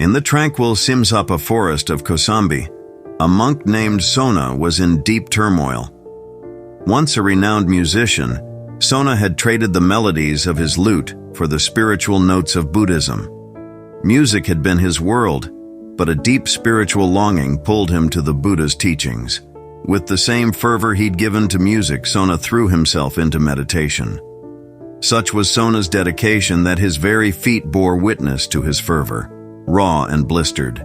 In the tranquil Simsapa forest of Kosambi, a monk named Sona was in deep turmoil. Once a renowned musician, Sona had traded the melodies of his lute for the spiritual notes of Buddhism. Music had been his world, but a deep spiritual longing pulled him to the Buddha's teachings. With the same fervor he'd given to music, Sona threw himself into meditation. Such was Sona's dedication that his very feet bore witness to his fervor, raw and blistered.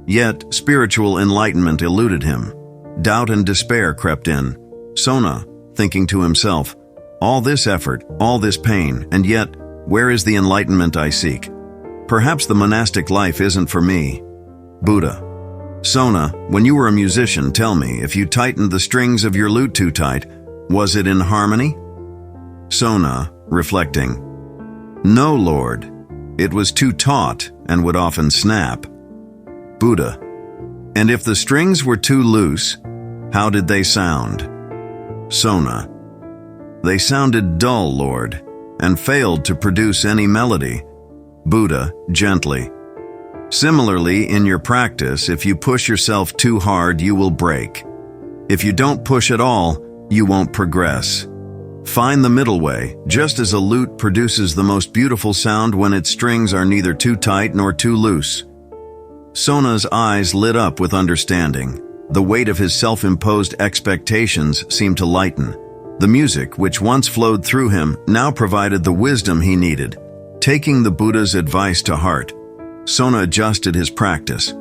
Yet, spiritual enlightenment eluded him. Doubt and despair crept in. Sona, thinking to himself, all this effort, all this pain, and yet, where is the enlightenment I seek? Perhaps the monastic life isn't for me. Buddha. Sona, when you were a musician, tell me, if you tightened the strings of your lute too tight, was it in harmony? Sona, reflecting, no, Lord. It was too taut and would often snap. Buddha. And if the strings were too loose, how did they sound? Sona. They sounded dull, Lord, and failed to produce any melody. Buddha, gently. Similarly, in your practice, if you push yourself too hard, you will break. If you don't push at all, you won't progress. Find the middle way, just as a lute produces the most beautiful sound when its strings are neither too tight nor too loose. Sona's eyes lit up with understanding. The weight of his self-imposed expectations seemed to lighten. The music, which once flowed through him, now provided the wisdom he needed. Taking the Buddha's advice to heart, Sona adjusted his practice.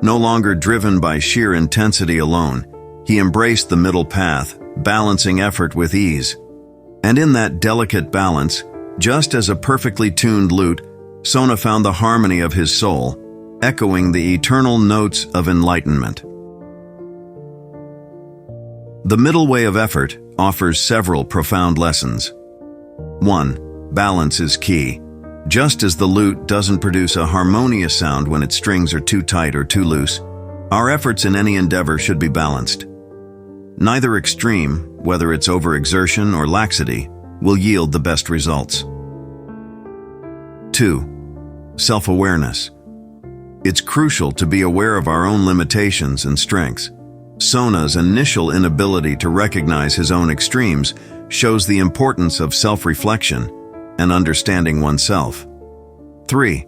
No longer driven by sheer intensity alone, he embraced the middle path, balancing effort with ease. And in that delicate balance, just as a perfectly tuned lute, Sona found the harmony of his soul, echoing the eternal notes of enlightenment. The middle way of effort offers several profound lessons. 1. Balance is key. Just as the lute doesn't produce a harmonious sound when its strings are too tight or too loose, our efforts in any endeavor should be balanced. Neither extreme, whether it's overexertion or laxity, will yield the best results. 2. Self-awareness. It's crucial to be aware of our own limitations and strengths. Sona's initial inability to recognize his own extremes shows the importance of self-reflection and understanding oneself. 3.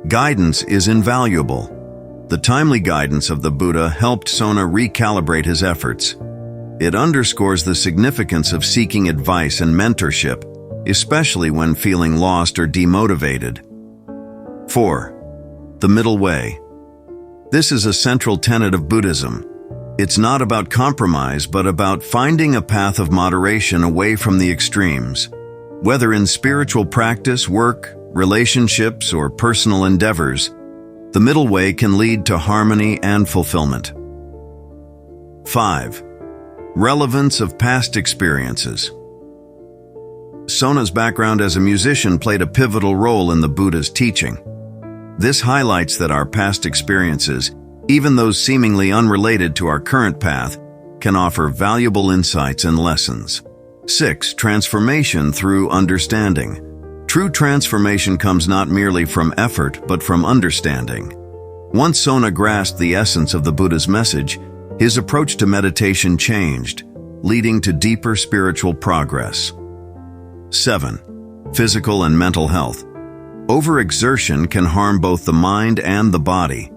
Guidance is invaluable. The timely guidance of the Buddha helped Sona recalibrate his efforts. It underscores the significance of seeking advice and mentorship, especially when feeling lost or demotivated. 4. The middle way. This is a central tenet of Buddhism. It's not about compromise, but about finding a path of moderation away from the extremes. Whether in spiritual practice, work, relationships, or personal endeavors, the middle way can lead to harmony and fulfillment. 5. Relevance of past experiences. Sona's background as a musician played a pivotal role in the Buddha's teaching. This highlights that our past experiences, even those seemingly unrelated to our current path, can offer valuable insights and lessons. 6. Transformation through understanding. True transformation comes not merely from effort, but from understanding. Once Sona grasped the essence of the Buddha's message, his approach to meditation changed, leading to deeper spiritual progress. 7. Physical and mental health. Overexertion can harm both the mind and the body.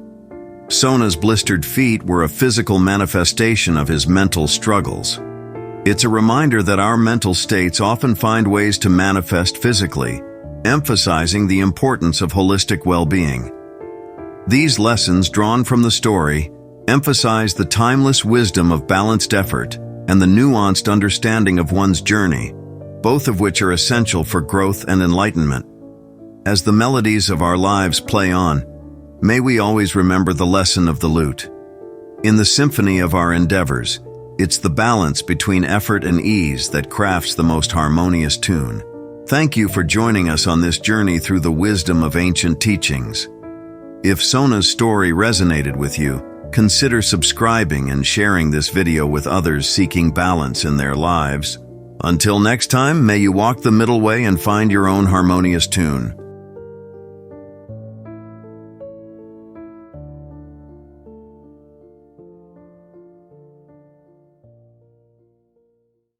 Sona's blistered feet were a physical manifestation of his mental struggles. It's a reminder that our mental states often find ways to manifest physically, emphasizing the importance of holistic well-being. These lessons drawn from the story emphasize the timeless wisdom of balanced effort and the nuanced understanding of one's journey, both of which are essential for growth and enlightenment. As the melodies of our lives play on, may we always remember the lesson of the lute. In the symphony of our endeavors, it's the balance between effort and ease that crafts the most harmonious tune. Thank you for joining us on this journey through the wisdom of ancient teachings. If Sona's story resonated with you, consider subscribing and sharing this video with others seeking balance in their lives. Until next time, may you walk the middle way and find your own harmonious tune.